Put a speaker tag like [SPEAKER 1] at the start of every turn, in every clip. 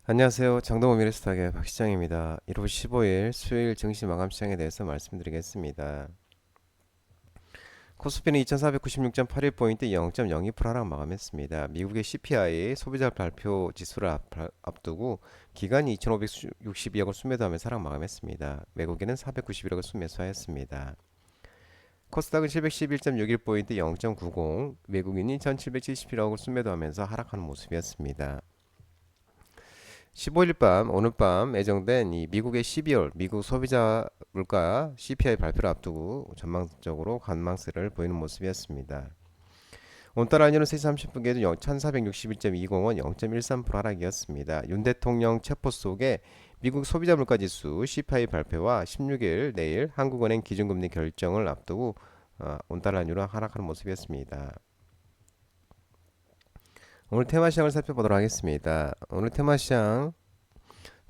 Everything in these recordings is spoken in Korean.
[SPEAKER 1] 안녕하세요. 장동호 미래스탁의 박시장입니다. 1월 15일 수요일 증시 마감 시장에 대해서 말씀드리겠습니다. 코스피는 2496.81포인트 0.02% 하락 마감했습니다. 미국의 CPI 소비자 발표 지수를 앞두고 기관이 2562억을 순매도하면서 하락 마감했습니다. 외국인은 491억을 순매수하였습니다. 코스닥은 711.61포인트 0.90, 외국인이 1771억을 순매도하면서 하락하는 모습이었습니다. 15일 밤, 오늘 밤 예정된 이 미국의 12월 미국 소비자 물가 CPI 발표를 앞두고 전망적으로 관망세를 보이는 모습이었습니다. 오늘따라 안녕은 3시 30분 기준 1461.20원 0.13% 하락이었습니다. 윤 대통령 체포 속에 미국 소비자 물가 지수 CPI 발표와 16일 내일 한국은행 기준금리 결정을 앞두고 오늘따라 안녕은 하락하는 모습이었습니다. 오늘 테마시장을 살펴보도록 하겠습니다. 오늘 테마시장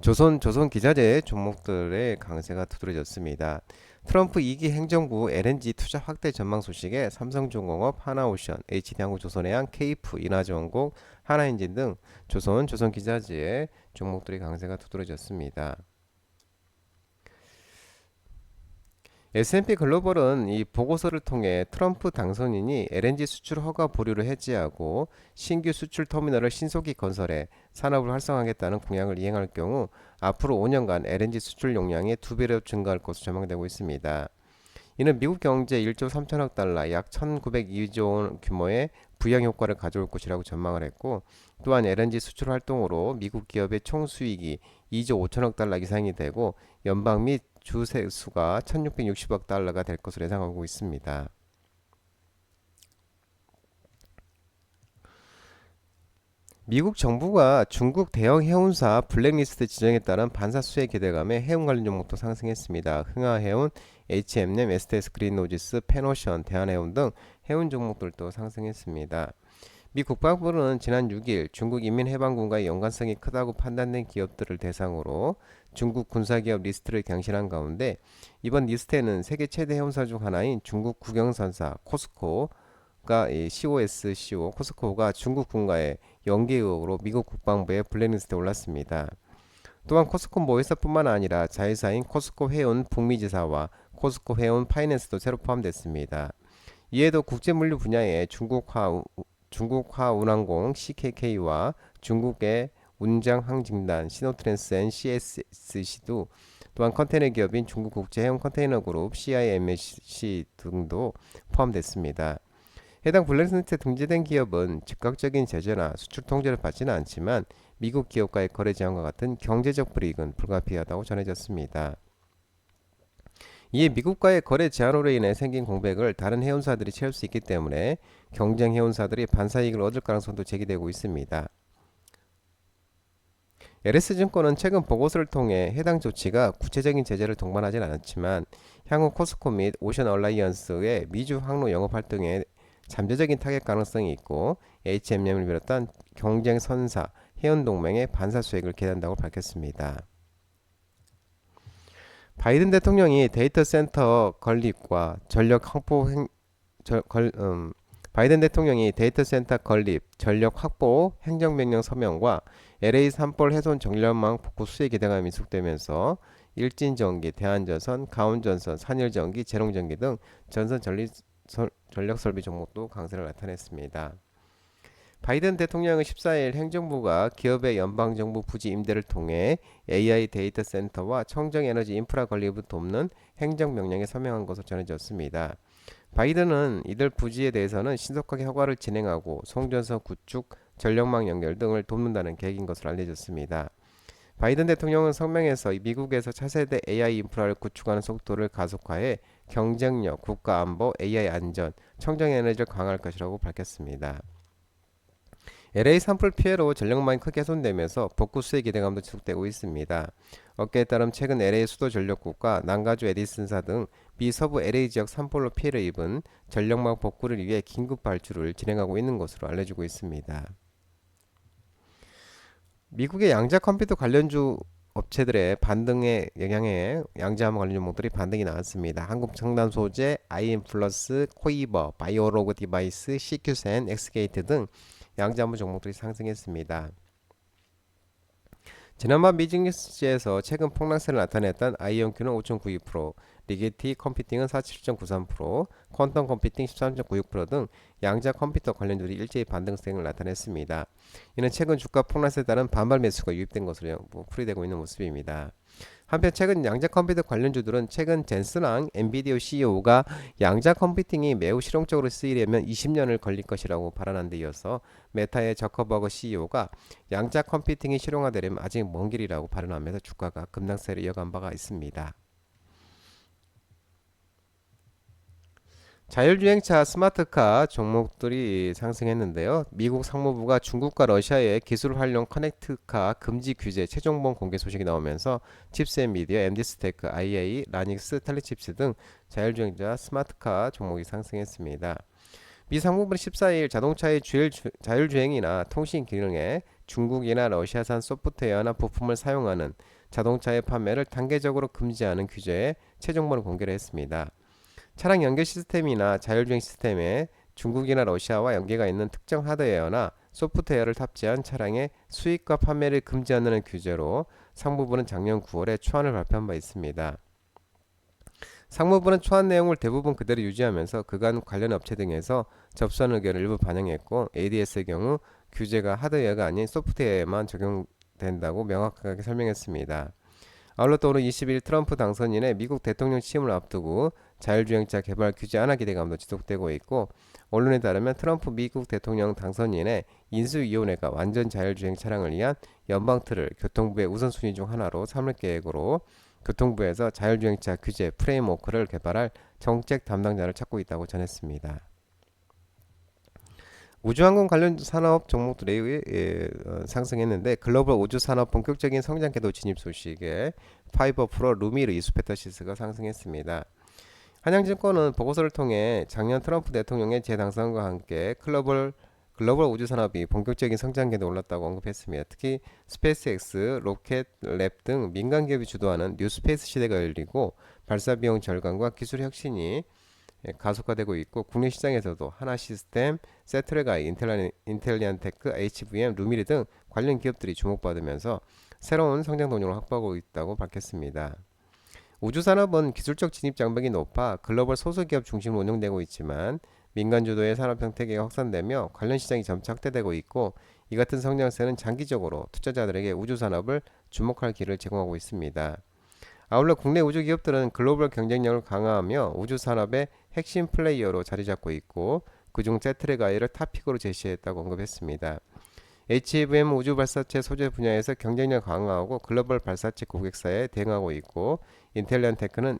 [SPEAKER 1] 조선 기자재 종목들의 강세가 두드러졌습니다. 트럼프 2기 행정부 LNG 투자 확대 전망 소식에 삼성중공업, 하나오션, HD한국조선해양, 케이프, 인하전공, 하나엔진 등 조선 기자재의 종목들의 강세가 두드러졌습니다. S&P 글로벌은 이 보고서를 통해 트럼프 당선인이 LNG 수출 허가 보류를 해지하고 신규 수출 터미널을 신속히 건설해 산업을 활성화하겠다는 공약을 이행할 경우 앞으로 5년간 LNG 수출 용량이 2배로 증가할 것으로 전망되고 있습니다. 이는 미국 경제 1조 3천억 달러 약 1902조 원 규모의 부양 효과를 가져올 것이라고 전망을 했고, 또한 LNG 수출 활동으로 미국 기업의 총 수익이 2조 5천억 달러 이상이 되고 연방 및 주 세수가 1660억 달러가 될 것으로 예상하고 있습니다. 미국 정부가 중국 대형 해운사 블랙리스트 지정에 따른 반사 수혜 기대감에 해운 관련 종목도 상승했습니다. 흥하해운, H&M, STS 그린노지스, 페노션, 대한해운 등 해운 종목들도 상승했습니다. 미 국방부는 지난 6일 중국 인민해방군과의 연관성이 크다고 판단된 기업들을 대상으로 중국 군사기업 리스트를 경신한 가운데 이번 리스트에는 세계 최대 해운사 중 하나인 중국 국영선사 코스코가 COSCO 코스코가 중국 군과의 연계 의혹으로 미국 국방부의 블랙리스트에 올랐습니다. 또한 코스코 모회사뿐만 아니라 자회사인 코스코 해운 북미지사와 코스코 해운 파이낸스도 새로 포함됐습니다. 이에도 국제물류 분야의 중국화운항공 CKK와 중국의 운장항진단 시노트랜스 앤 CSC도 또한 컨테이너 기업인 중국국제해운 컨테이너그룹 CIMC 등도 포함됐습니다. 해당 블랙리스트에 등재된 기업은 즉각적인 제재나 수출 통제를 받지는 않지만 미국 기업과의 거래 제한과 같은 경제적 불이익은 불가피하다고 전해졌습니다. 이에 미국과의 거래 제한으로 인해 생긴 공백을 다른 해운사들이 채울 수 있기 때문에 경쟁 해운사들이 반사이익을 얻을 가능성도 제기되고 있습니다. LS증권은 최근 보고서를 통해 해당 조치가 구체적인 제재를 동반하진 않았지만 향후 코스코 및 오션 얼라이언스의 미주 항로 영업 활동에 잠재적인 타격 가능성이 있고 H&M을 비롯한 경쟁 선사, 해운 동맹의 반사 수익을 기대한다고 밝혔습니다. 바이든 대통령이 데이터 센터 건립과 전력 확보 바이든 대통령이 데이터 센터 건립, 전력 확보 행정명령 서명과 LA 산불 훼손 전력망 복구 수혜 기대감이 미숙되면서 일진전기, 대한전선, 가온전선, 산일전기, 재롱전기 등 전선 전력 설비 종목도 강세를 나타냈습니다. 바이든 대통령은 14일 행정부가 기업의 연방정부 부지 임대를 통해 AI 데이터 센터와 청정에너지 인프라 건립을 돕는 행정명령에 서명한 것으로 전해졌습니다. 바이든은 이들 부지에 대해서는 신속하게 허가를 진행하고 송전선 구축, 전력망 연결 등을 돕는다는 계획인 것으로 알려졌습니다. 바이든 대통령은 성명에서 미국에서 차세대 AI 인프라를 구축하는 속도를 가속화해 경쟁력, 국가안보, AI 안전, 청정에너지를 강화할 것이라고 밝혔습니다. LA 산불 피해로 전력망이 크게 훼손되면서 복구 수혜 기대감도 지속되고 있습니다. 업계에 따르면 최근 LA 수도전력국과 남가주 에디슨사 등 미서부 LA 지역 산불로 피해를 입은 전력망 복구를 위해 긴급 발주를 진행하고 있는 것으로 알려지고 있습니다. 미국의 양자 컴퓨터 관련주 업체들의 반등에 영향에 양자암 관련 종목들이 반등이 나왔습니다. 한국첨단 소재, IM 플러스, 코이버, 바이오로그 디바이스, CQ센, 엑스게이트 등 양자암 종목들이 상승했습니다. 지난번 미증시에서 최근 폭락세를 나타냈던 아이언큐는 5.92%, 리게티 컴퓨팅은 47.93%, 퀀텀 컴퓨팅 13.96%등 양자 컴퓨터 관련주들이 일제히 반등세를 나타냈습니다. 이는 최근 주가 폭락세에 따른 반발 매수가 유입된 것으로 풀이되고 있는 모습입니다. 한편 최근 양자 컴퓨터 관련주들은 최근 젠슨왕 엔비디오 CEO가 양자 컴퓨팅이 매우 실용적으로 쓰이려면 20년을 걸릴 것이라고 발언한 데 이어서 메타의 저커버그 CEO가 양자 컴퓨팅이 실용화되려면 아직 먼 길이라고 발언하면서 주가가 급락세를 이어간 바가 있습니다. 자율주행차 스마트카 종목들이 상승했는데요. 미국 상무부가 중국과 러시아의 기술 활용 커넥트카 금지 규제 최종본 공개 소식이 나오면서 칩셋 미디어, MD스테크, IA, 라닉스, 텔리칩스 등 자율주행차 스마트카 종목이 상승했습니다. 미 상무부는 14일 자동차의 자율주행이나 통신 기능에 중국이나 러시아산 소프트웨어나 부품을 사용하는 자동차의 판매를 단계적으로 금지하는 규제의 최종본을 공개를 했습니다. 차량 연결 시스템이나 자율주행 시스템에 중국이나 러시아와 연계가 있는 특정 하드웨어나 소프트웨어를 탑재한 차량의 수입과 판매를 금지하는 규제로 상무부는 작년 9월에 초안을 발표한 바 있습니다. 상무부는 초안 내용을 대부분 그대로 유지하면서 그간 관련 업체 등에서 접수한 의견을 일부 반영했고 ADS의 경우 규제가 하드웨어가 아닌 소프트웨어에만 적용된다고 명확하게 설명했습니다. 아울러 또 오는 20일 트럼프 당선인의 미국 대통령 취임을 앞두고 자율주행차 개발 규제 완화 기대감도 지속되고 있고 언론에 따르면 트럼프 미국 대통령 당선인의 인수위원회가 완전 자율주행 차량을 위한 연방틀을 교통부의 우선순위 중 하나로 삼을 계획으로 교통부에서 자율주행차 규제 프레임워크를 개발할 정책 담당자를 찾고 있다고 전했습니다. 우주항공 관련 산업 종목들이 상승했는데 글로벌 우주산업 본격적인 성장 궤도 진입 소식에 파이버 프로, 루미르, 이수페터시스가 상승했습니다. 한양증권은 보고서를 통해 작년 트럼프 대통령의 재당선과 함께 글로벌 우주산업이 본격적인 성장 궤도에 올랐다고 언급했습니다. 특히 스페이스X, 로켓랩 등 민간 기업이 주도하는 뉴스페이스 시대가 열리고 발사 비용 절감과 기술 혁신이 가속화되고 있고 국내 시장에서도 하나시스템, 세트레가이, 인텔리안테크, HVM, 루미리 등 관련 기업들이 주목받으면서 새로운 성장 동력을 확보하고 있다고 밝혔습니다. 우주산업은 기술적 진입 장벽이 높아 글로벌 소수기업 중심으로 운영되고 있지만 민간 주도의 산업 생태계가 확산되며 관련 시장이 점차 확대되고 있고 이 같은 성장세는 장기적으로 투자자들에게 우주산업을 주목할 기회를 제공하고 있습니다. 아울러 국내 우주 기업들은 글로벌 경쟁력을 강화하며 우주 산업의 핵심 플레이어로 자리 잡고 있고 그중 세트레가이를 탑픽으로 제시했다고 언급했습니다. HVM 우주 발사체 소재 분야에서 경쟁력 강화하고 글로벌 발사체 고객사에 대응하고 있고 인텔리안테크는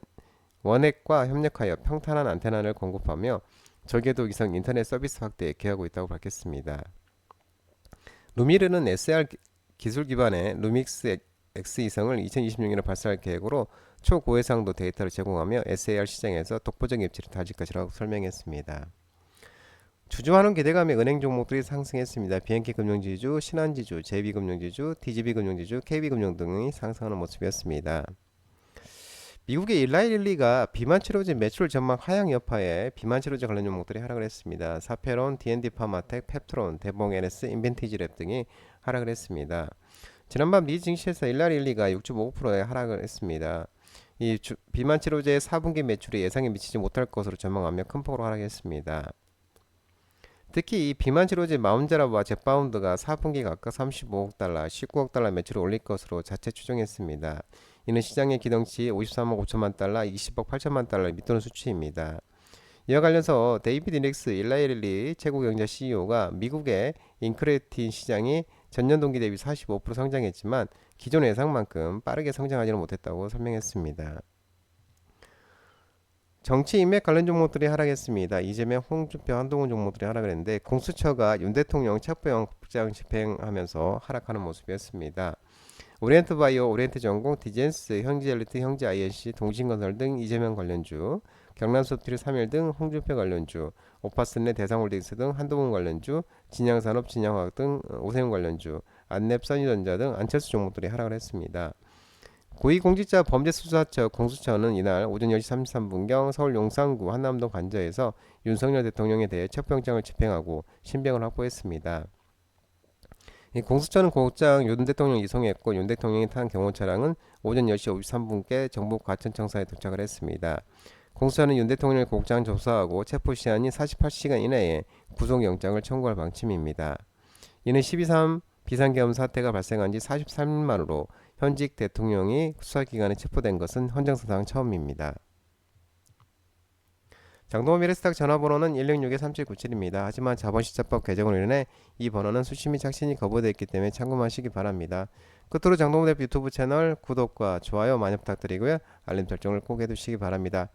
[SPEAKER 1] 원핵과 협력하여 평탄한 안테나를 공급하며 저궤도 위성 인터넷 서비스 확대에 기여하고 있다고 밝혔습니다. 루미르는 SR 기술 기반의 루믹스 X 이성을 2026년에 발사할 계획으로 초고해상도 데이터를 제공하며 SAR 시장에서 독보적인 입지를 다질 것이라고 설명했습니다. 주주환원 기대감에 은행 종목들이 상승했습니다. BNK 금융지주, 신한지주, JB금융지주, DGB금융지주, KB금융 등이 상승하는 모습이었습니다. 미국의 일라일리가 비만치료제 매출 전망 하향 여파에 비만치료제 관련 종목들이 하락을 했습니다. 사페론, D&D 파마텍, 펩트론, 대봉 NS, 인벤티지랩 등이 하락을 했습니다. 지난밤 미 증시에서 일라일리가 6.5%의 하락을 했습니다. 이 비만치료제의 4분기 매출이 예상에 미치지 못할 것으로 전망하며 큰 폭으로 하락했습니다. 특히 이 비만치료제 마운제라와 젯바운드가 4분기 각각 35억 달러, 19억 달러 매출을 올릴 것으로 자체 추정했습니다. 이는 시장의 기대치 53억 5천만 달러, 20억 8천만 달러를 밑도는 수치입니다. 이와 관련해서 데이비드 닉스 일라일리 최고경제 CEO가 미국의 인크레틴 시장이 전년 동기 대비 45% 성장했지만 기존 예상만큼 빠르게 성장하지는 못했다고 설명했습니다. 정치 인맥 관련 종목들이 하락했습니다. 이재명, 홍준표, 한동훈 종목들이 하락을 했는데 공수처가 윤 대통령 체포영장 집행하면서 하락하는 모습이었습니다. 오리엔트바이오, 오리엔트전공, 디젠스, 현지엘리트, 현지 INC, 동신건설 등 이재명 관련주, 경남소프트리 3일 등 홍준표 관련주, 오파스넷, 대상홀딩스 등 한동훈 관련주, 진양산업, 진양화학 등 오세훈 관련주, 안랩, 써니전자 등 안철수 종목들이 하락을 했습니다. 고위공직자 범죄수사처 공수처는 이날 오전 10시 33분경 서울 용산구 한남동 관저에서 윤석열 대통령에 대해 체포영장을 집행하고 신병을 확보했습니다. 이 공수처는 고장 윤 대통령 이송했고 윤 대통령이 탄 경호차량은 오전 10시 53분께 정부 과천청사에 도착을 했습니다. 공수처는 윤 대통령을 곧장 조사하고 체포시한인 48시간 이내에 구속영장을 청구할 방침입니다. 이는 12.3 비상계엄 사태가 발생한 지 43일 만으로 현직 대통령이 수사기관에 체포된 것은 헌정사상 처음입니다. 장동원 미래스탁 전화번호는 106-3797입니다. 하지만 자본시장법 개정으로 인해 이 번호는 수신 및 착신이 거부되었기 때문에 참고하시기 바랍니다. 끝으로 장동원 대표 유튜브 채널 구독과 좋아요 많이 부탁드리고요. 알림 설정을 꼭 해두시기 바랍니다.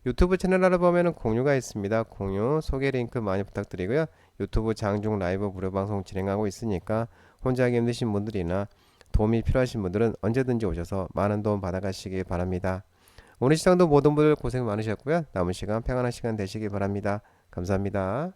[SPEAKER 1] 유튜브 채널 알아보면 공유가 있습니다. 공유, 소개 링크 많이 부탁드리고요. 유튜브 장중 라이브 무료 방송 진행하고 있으니까 혼자 하기 힘드신 분들이나 도움이 필요하신 분들은 언제든지 오셔서 많은 도움 받아가시기 바랍니다. 오늘 시장도 모든 분들 고생 많으셨고요. 남은 시간 평안한 시간 되시기 바랍니다. 감사합니다.